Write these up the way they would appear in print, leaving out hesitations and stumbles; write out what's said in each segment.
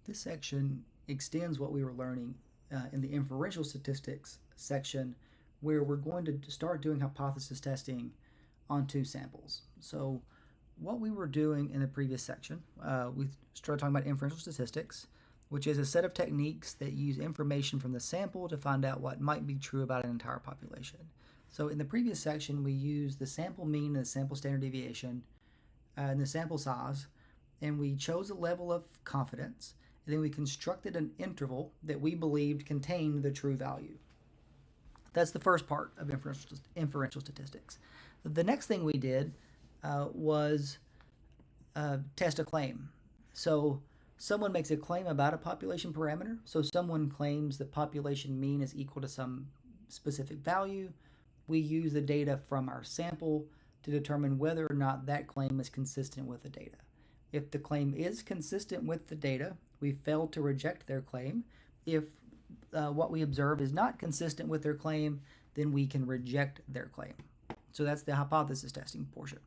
This section extends what we were learning in the inferential statistics section, where we're going to start doing hypothesis testing on two samples. So what we were doing in the previous section, we started talking about inferential statistics, which is a set of techniques that use information from the sample to find out what might be true about an entire population. So in the previous section, we used the sample mean and the sample standard deviation and the sample size, and we chose a level of confidence, and then we constructed an interval that we believed contained the true value. That's the first part of inferential statistics. The next thing we did was test a claim. So someone makes a claim about a population parameter. So someone claims the population mean is equal to some specific value. We use the data from our sample to determine whether or not that claim is consistent with the data. If the claim is consistent with the data, we fail to reject their claim. If what we observe is not consistent with their claim, then we can reject their claim. So that's the hypothesis testing portion.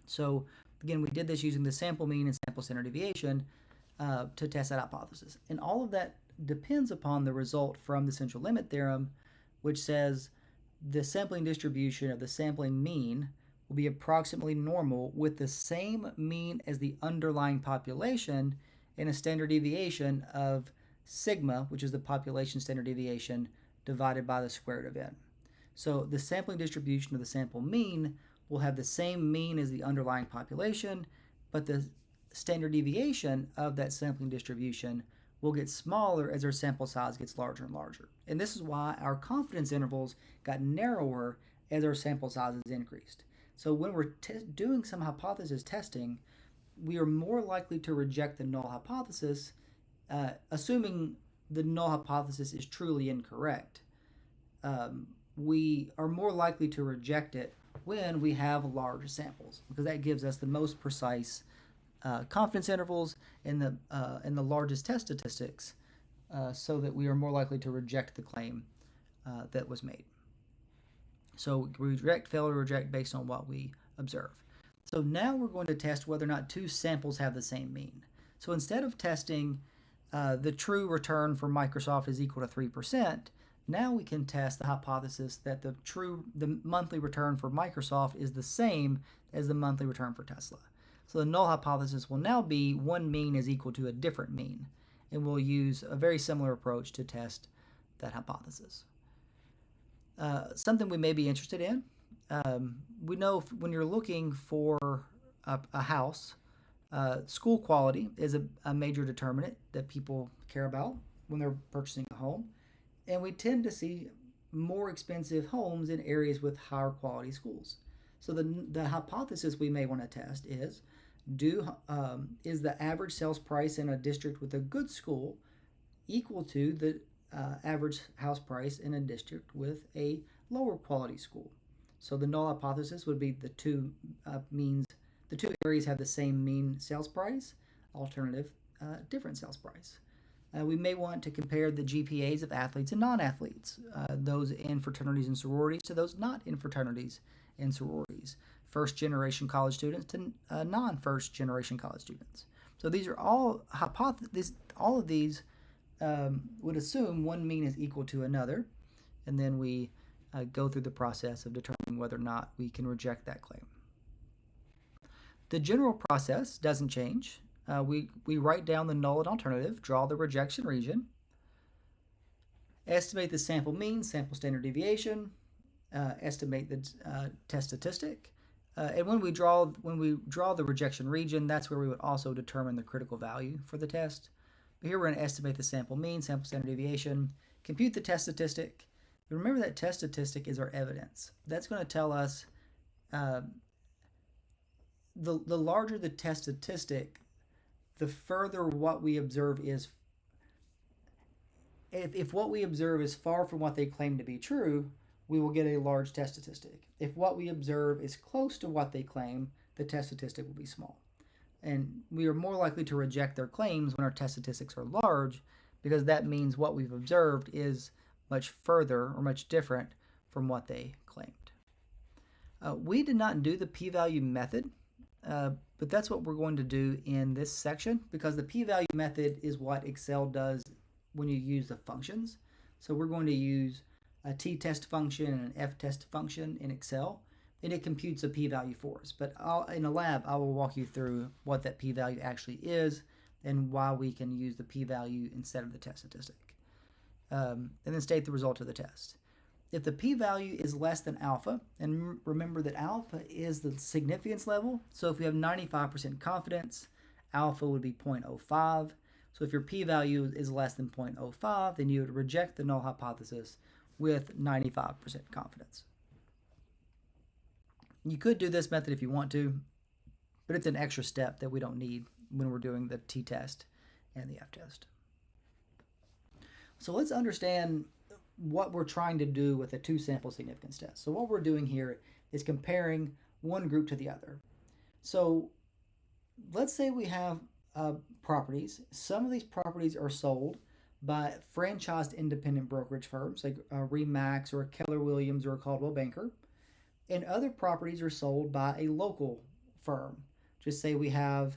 So again, we did this using the sample mean and sample standard deviation to test that hypothesis. And all of that depends upon the result from the central limit theorem, which says the sampling distribution of the sampling mean will be approximately normal with the same mean as the underlying population and a standard deviation of sigma, which is the population standard deviation, divided by the square root of n. So the sampling distribution of the sample mean will have the same mean as the underlying population, but the standard deviation of that sampling distribution will get smaller as our sample size gets larger and larger. And this is why our confidence intervals got narrower as our sample sizes increased. So when we're doing some hypothesis testing, we are more likely to reject the null hypothesis, assuming the null hypothesis is truly incorrect. We are more likely to reject it when we have large samples, because that gives us the most precise confidence intervals in the largest test statistics, so that we are more likely to reject the claim that was made. So reject, fail to reject based on what we observe. So now we're going to test whether or not two samples have the same mean. So instead of testing the true return for Microsoft is equal to 3%, now we can test the hypothesis that the monthly return for Microsoft is the same as the monthly return for Tesla. So the null hypothesis will now be one mean is equal to a different mean, and we'll use a very similar approach to test that hypothesis. Something we may be interested in, we know when you're looking for a house, school quality is a major determinant that people care about when they're purchasing a home. And we tend to see more expensive homes in areas with higher quality schools. So the hypothesis we may want to test is, is the average sales price in a district with a good school equal to the average house price in a district with a lower quality school? So the null hypothesis would be the two areas have the same mean sales price, alternative different sales price. We may want to compare the GPAs of athletes and non-athletes, those in fraternities and sororities to those not in fraternities and sororities, first-generation college students to non-first-generation college students. So these are all hypotheses. All of these would assume one mean is equal to another, and then we go through the process of determining whether or not we can reject that claim. The general process doesn't change. We write down the null and alternative, draw the rejection region, estimate the sample mean, sample standard deviation, estimate the test statistic, and when we draw the rejection region, that's where we would also determine the critical value for the test. But here we're going to estimate the sample mean, sample standard deviation, compute the test statistic. Remember that test statistic is our evidence. That's going to tell us the larger the test statistic, the further what we observe is. If what we observe is far from what they claim to be true, we will get a large test statistic. If what we observe is close to what they claim, the test statistic will be small. And we are more likely to reject their claims when our test statistics are large, because that means what we've observed is much further or much different from what they claimed. We did not do the p-value method But that's what we're going to do in this section because the p-value method is what Excel does when you use the functions. So we're going to use a t-test function and an f-test function in Excel, and it computes a p-value for us. But in a lab, I will walk you through what that p-value actually is and why we can use the p-value instead of the test statistic. And then state the result of the test. If the p-value is less than alpha, and remember that alpha is the significance level, so if we have 95% confidence, alpha would be 0.05. So if your p-value is less than 0.05, then you would reject the null hypothesis with 95% confidence. You could do this method if you want to, but it's an extra step that we don't need when we're doing the t-test and the f-test. So let's understand what we're trying to do with a two-sample significance test. So what we're doing here is comparing one group to the other. So let's say we have properties. Some of these properties are sold by franchised independent brokerage firms like RE/MAX or Keller Williams or Coldwell Banker, and other properties are sold by a local firm. Just say we have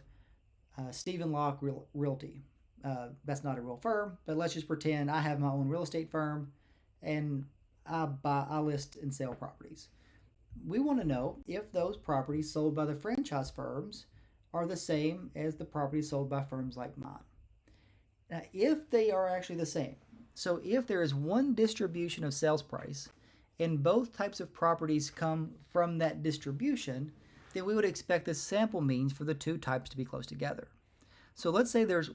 Stephen Locke Realty. That's not a real firm, but let's just pretend I have my own real estate firm and I list and sell properties. We want to know if those properties sold by the franchise firms are the same as the properties sold by firms like mine. Now, if they are actually the same, so if there is one distribution of sales price and both types of properties come from that distribution, then we would expect the sample means for the two types to be close together. So let's say there's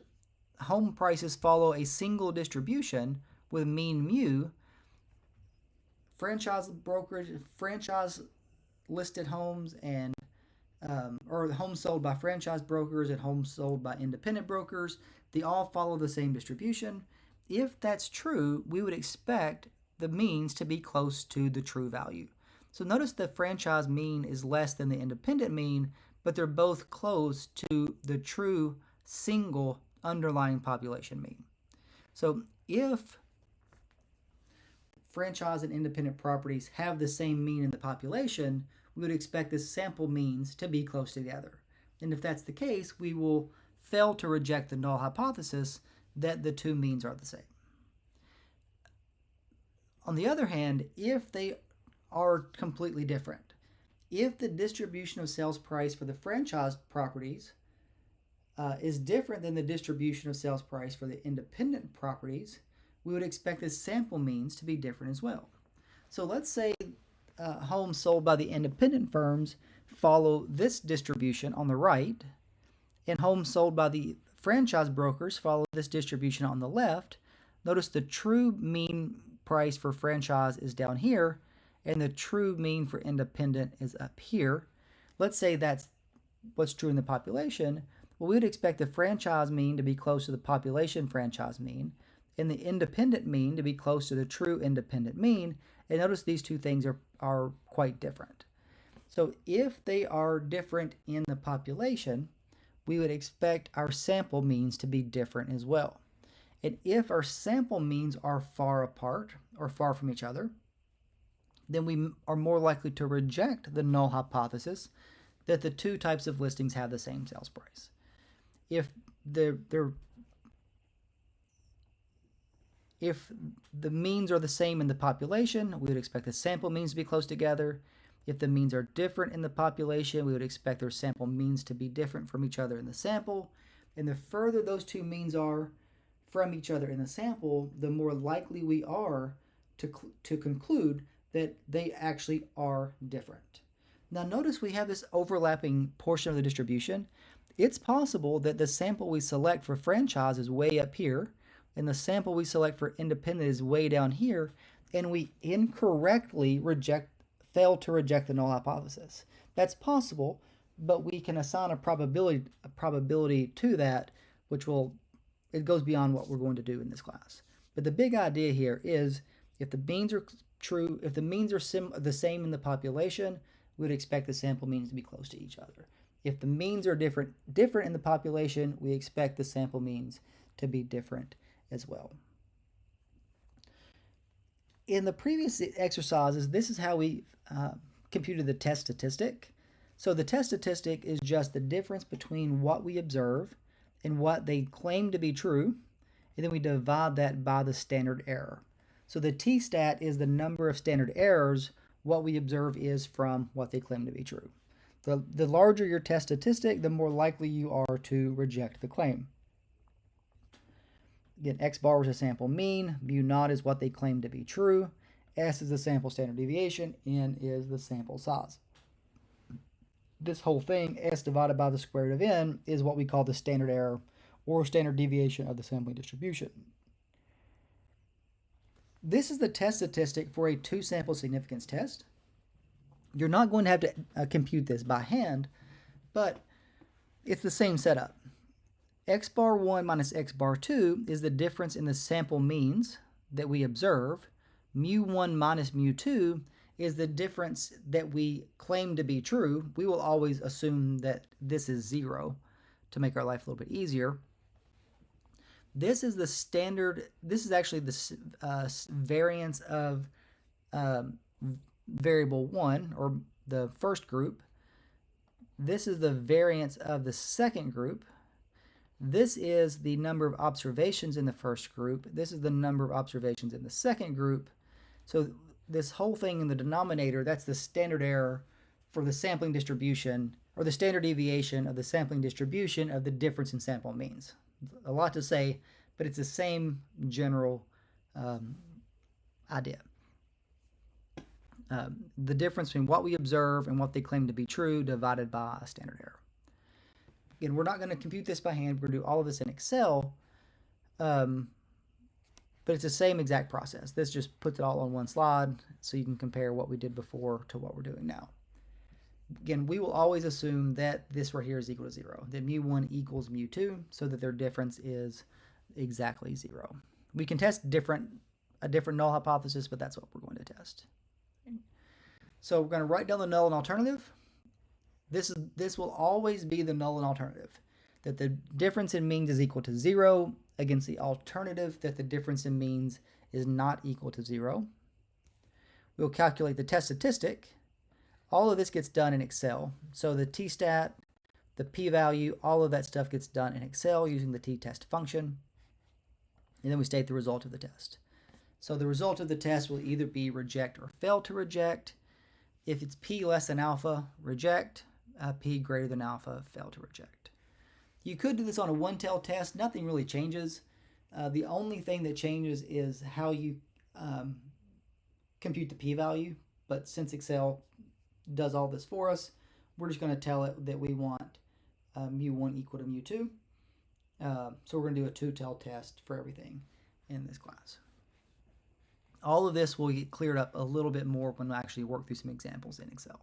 home prices follow a single distribution with mean mu. Franchise brokerage, franchise listed homes and or homes sold by franchise brokers and homes sold by independent brokers, they all follow the same distribution. If that's true, we would expect the means to be close to the true value. So notice the franchise mean is less than the independent mean, but they're both close to the true single underlying population mean. So if franchise and independent properties have the same mean in the population, we would expect the sample means to be close together. And if that's the case, we will fail to reject the null hypothesis that the two means are the same. On the other hand, if they are completely different, if the distribution of sales price for the franchise properties is different than the distribution of sales price for the independent properties, we would expect the sample means to be different as well. So let's say homes sold by the independent firms follow this distribution on the right, and homes sold by the franchise brokers follow this distribution on the left. Notice the true mean price for franchise is down here, and the true mean for independent is up here. Let's say that's what's true in the population. Well, we would expect the franchise mean to be close to the population franchise mean, and the independent mean to be close to the true independent mean. And notice these two things are quite different. So if they are different in the population, we would expect our sample means to be different as well. And if our sample means are far apart or far from each other, then we are more likely to reject the null hypothesis that the two types of listings have the same sales price. If the means are the same in the population, we would expect the sample means to be close together. If the means are different in the population, we would expect their sample means to be different from each other in the sample. And the further those two means are from each other in the sample, the more likely we are to conclude that they actually are different. Now notice we have this overlapping portion of the distribution. It's possible that the sample we select for franchise is way up here, and the sample we select for independent is way down here, and we incorrectly fail to reject the null hypothesis. That's possible, but we can assign a probability to that, it goes beyond what we're going to do in this class. But the big idea here is if the means are true, if the means are the same in the population, we would expect the sample means to be close to each other. If the means are different in the population, we expect the sample means to be different as well. In the previous exercises, this is how we computed the test statistic. So the test statistic is just the difference between what we observe and what they claim to be true, and then we divide that by the standard error. So the t-stat is the number of standard errors what we observe is from what they claim to be true. The larger your test statistic, the more likely you are to reject the claim. Again, x bar is a sample mean, mu naught is what they claim to be true, s is the sample standard deviation, n is the sample size. This whole thing, s divided by the square root of n, is what we call the standard error or standard deviation of the sampling distribution. This is the test statistic for a two-sample significance test. You're not going to have to compute this by hand, but it's the same setup. X bar 1 minus x bar 2 is the difference in the sample means that we observe. Mu 1 minus mu 2 is the difference that we claim to be true. We will always assume that this is 0 to make our life a little bit easier. This is the standard, this is actually the variance of variable 1, or the first group. This is the variance of the second group. This is the number of observations in the first group. This is the number of observations in the second group. So this whole thing in the denominator, that's the standard error for the sampling distribution, or the standard deviation of the sampling distribution of the difference in sample means. A lot to say, but it's the same general idea. The difference between what we observe and what they claim to be true divided by a standard error. Again, we're not going to compute this by hand. We're going to do all of this in Excel, but it's the same exact process. This just puts it all on one slide so you can compare what we did before to what we're doing now. Again, we will always assume that this right here is equal to 0, that mu1 equals mu2, so that their difference is exactly 0. We can test a different null hypothesis, but that's what we're going to test. So we're going to write down the null and alternative. This will always be the null and alternative, that the difference in means is equal to 0 against the alternative that the difference in means is not equal to 0. We'll calculate the test statistic. All of this gets done in Excel. So the t-stat, the p-value, all of that stuff gets done in Excel using the t-test function. And then we state the result of the test. So the result of the test will either be reject or fail to reject. If it's p less than alpha, reject. P greater than alpha, fail to reject. You could do this on a one-tailed test. Nothing really changes. The only thing that changes is how you compute the p-value. But since Excel does all this for us, we're just going to tell it that we want mu1 equal to mu2. So we're going to do a two-tailed test for everything in this class. All of this will get cleared up a little bit more when we actually work through some examples in Excel.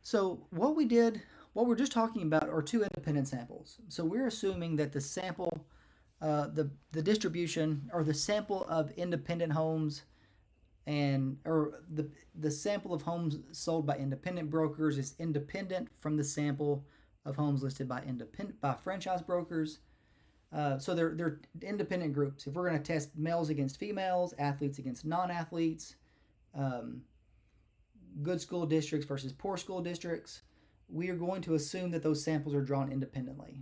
So what we're just talking about are two independent samples. So we're assuming that the sample, the distribution, or the sample of independent homes, or the sample of homes sold by independent brokers is independent from the sample of homes listed by franchise brokers. So they're independent groups. If we're going to test males against females, athletes against non-athletes, good school districts versus poor school districts, we are going to assume that those samples are drawn independently.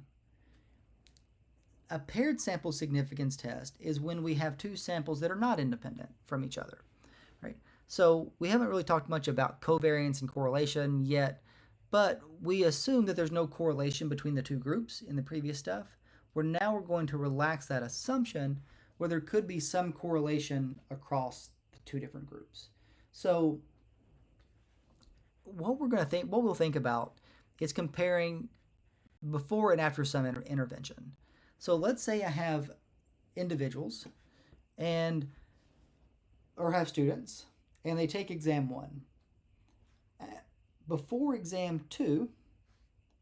A paired sample significance test is when we have two samples that are not independent from each other, right? So we haven't really talked much about covariance and correlation yet, but we assume that there's no correlation between the two groups in the previous stuff. Now we're going to relax that assumption where there could be some correlation across the two different groups. So what we'll think about is comparing before and after some intervention. So let's say I have individuals or have students, and they take exam 1. Before exam 2,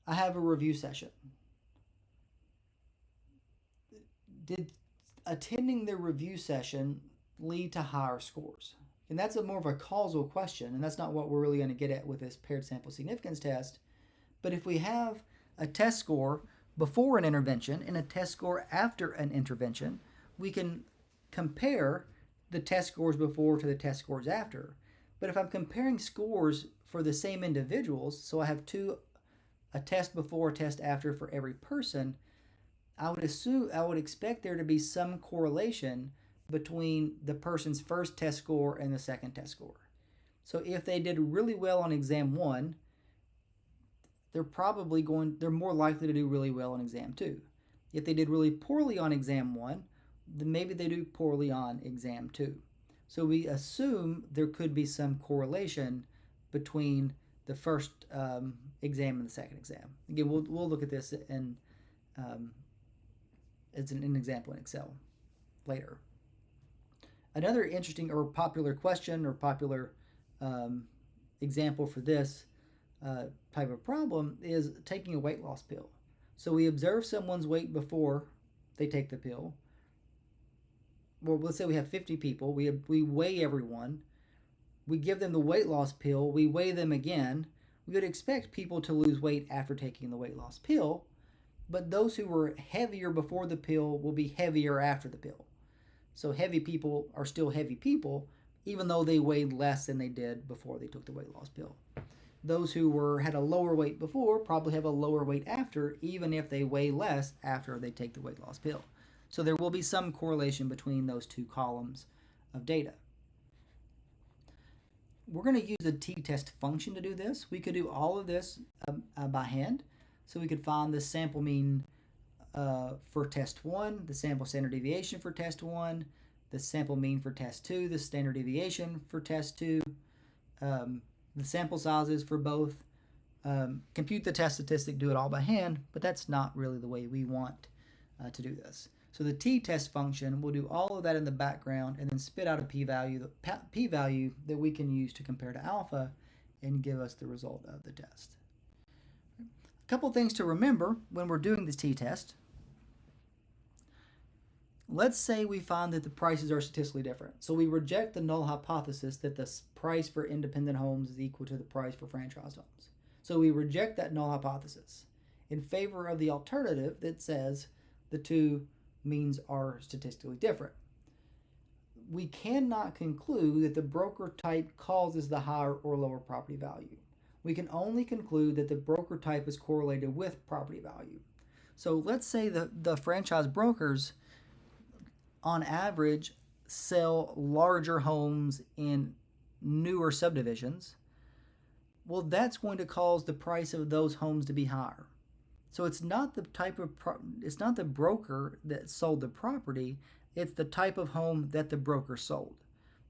I have a review session. Did attending the review session lead to higher scores? And that's more of a causal question, and that's not what we're really going to get at with this paired sample significance test. But if we have a test score before an intervention and a test score after an intervention, we can compare the test scores before to the test scores after. But if I'm comparing scores for the same individuals, so I have a test before, a test after for every person, I would expect there to be some correlation between the person's first test score and the second test score. So if they did really well on exam 1, they're more likely to do really well on exam 2. If they did really poorly on exam 1, then maybe they do poorly on exam 2. So we assume there could be some correlation between the first exam and the second exam. Again, we'll look at this in as an example in Excel later. Another interesting or popular question or popular example for this type of problem is taking a weight loss pill. So we observe someone's weight before they take the pill. Well, let's say we have 50 people. We weigh everyone. We give them the weight loss pill. We weigh them again. We would expect people to lose weight after taking the weight loss pill, but those who were heavier before the pill will be heavier after the pill. So heavy people are still heavy people, even though they weighed less than they did before they took the weight loss pill. Those who had a lower weight before probably have a lower weight after, even if they weigh less after they take the weight loss pill. So there will be some correlation between those two columns of data. We're going to use the t-test function to do this. We could do all of this by hand. So we could find the sample mean for test 1, the sample standard deviation for test 1, the sample mean for test 2, the standard deviation for test 2, the sample sizes for both, compute the test statistic, do it all by hand, but that's not really the way we want to do this. So the t-test function will do all of that in the background and then spit out a p-value that we can use to compare to alpha and give us the result of the test. A couple things to remember when we're doing this t-test. Let's say we find that the prices are statistically different. So we reject the null hypothesis that the price for independent homes is equal to the price for franchised homes. So we reject that null hypothesis in favor of the alternative that says the two means are statistically different. We cannot conclude that the broker type causes the higher or lower property value. We can only conclude that the broker type is correlated with property value. So let's say the franchise brokers on average sell larger homes in newer subdivisions. Well, that's going to cause the price of those homes to be higher. So it's not it's not the broker that sold the property, it's the type of home that the broker sold.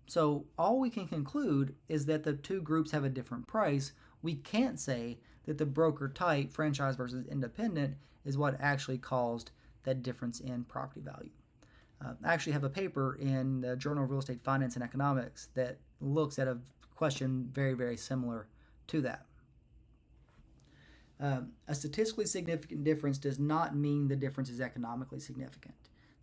So all we can conclude is that the two groups have a different price. We can't say that the broker type, franchise versus independent, is what actually caused that difference in property value. I actually have a paper in the Journal of Real Estate Finance and Economics that looks at a question very, very similar to that. A statistically significant difference does not mean the difference is economically significant.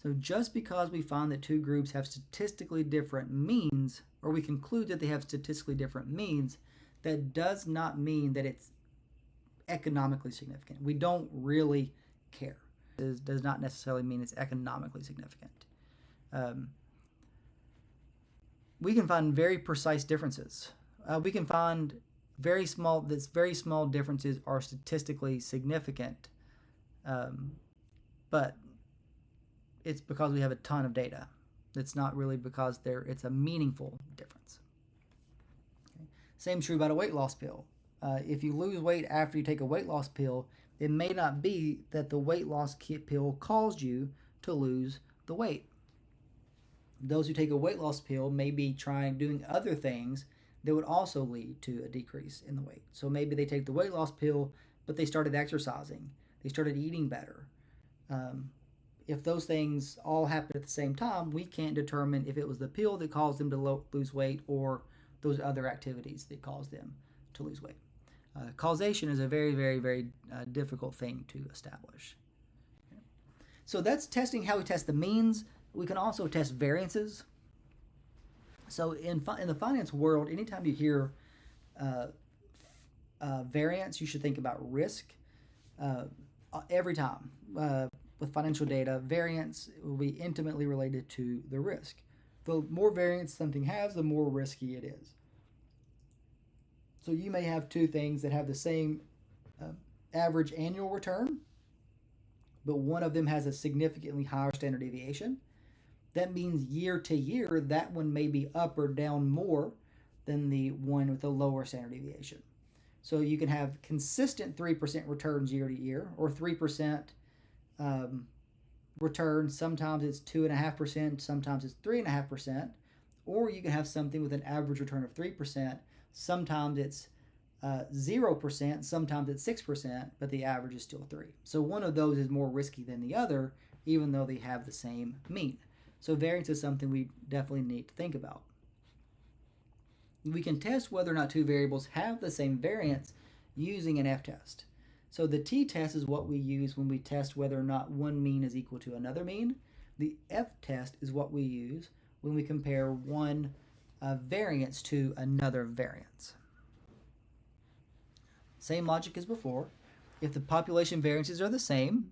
So just because we find that two groups have statistically different means, or we conclude that they have statistically different means, that does not mean that it's economically significant. We don't really care. It does not necessarily mean it's economically significant. We can find very precise differences. We can find very small differences are statistically significant, but it's because we have a ton of data. It's not really because it's a meaningful difference. Okay. Same is true about a weight loss pill. If you lose weight after you take a weight loss pill, it may not be that the weight loss pill caused you to lose the weight. Those who take a weight loss pill may be doing other things that would also lead to a decrease in the weight. So maybe they take the weight loss pill, but they started exercising. They started eating better. If those things all happen at the same time, we can't determine if it was the pill that caused them to lose weight or those other activities that caused them to lose weight. Causation is a very, very, very difficult thing to establish. So that's testing how we test the means. We can also test variances. So in the finance world, anytime you hear variance, you should think about risk. Every time with financial data, variance will be intimately related to the risk. The more variance something has, the more risky it is. So you may have two things that have the same uh, average annual return, but one of them has a significantly higher standard deviation. That means year to year, that one may be up or down more than the one with the lower standard deviation. So you can have consistent 3% returns year to year, or 3% um, return. Sometimes it's 2.5%, sometimes it's 3.5%, or you can have something with an average return of 3%. Sometimes it's 0%, sometimes it's 6%, but the average is still 3. So one of those is more risky than the other, even though they have the same mean. So variance is something we definitely need to think about. We can test whether or not two variables have the same variance using an f-test. So the t-test is what we use when we test whether or not one mean is equal to another mean. The f-test is what we use when we compare one variance to another variance. Same logic as before. If the population variances are the same,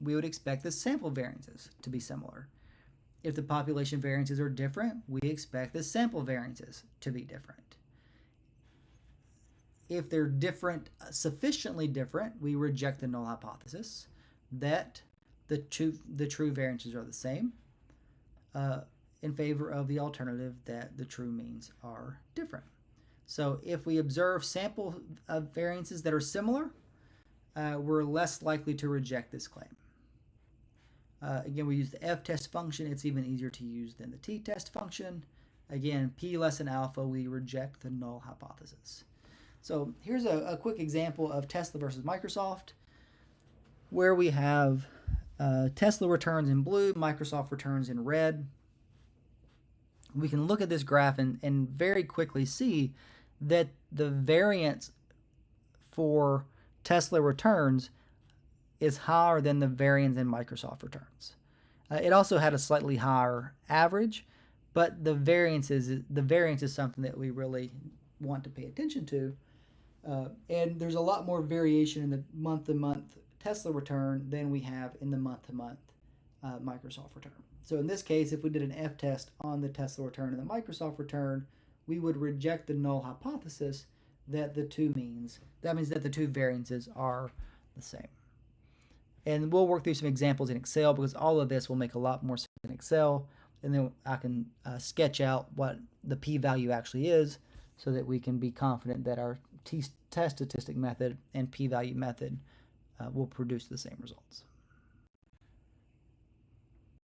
we would expect the sample variances to be similar. If the population variances are different, we expect the sample variances to be different. If they're different, sufficiently different, we reject the null hypothesis that the true variances are the same in favor of the alternative that the true means are different. So if we observe sample variances that are similar, we're less likely to reject this claim. Again, we use the f-test function. It's even easier to use than the t-test function. Again, p less than alpha, we reject the null hypothesis. So here's a quick example of Tesla versus Microsoft, where we have Tesla returns in blue, Microsoft returns in red. We can look at this graph and very quickly see that the variance for Tesla returns is higher than the variance in Microsoft returns. It also had a slightly higher average, but the variance is something that we really want to pay attention to. And there's a lot more variation in the month-to-month Tesla return than we have in the month-to-month Microsoft return. So in this case, if we did an f-test on the Tesla return and the Microsoft return, we would reject the null hypothesis that the two means. That means that the two variances are the same. And we'll work through some examples in Excel because all of this will make a lot more sense in Excel. And then I can sketch out what the p-value actually is so that we can be confident that our test statistic method and p-value method will produce the same results.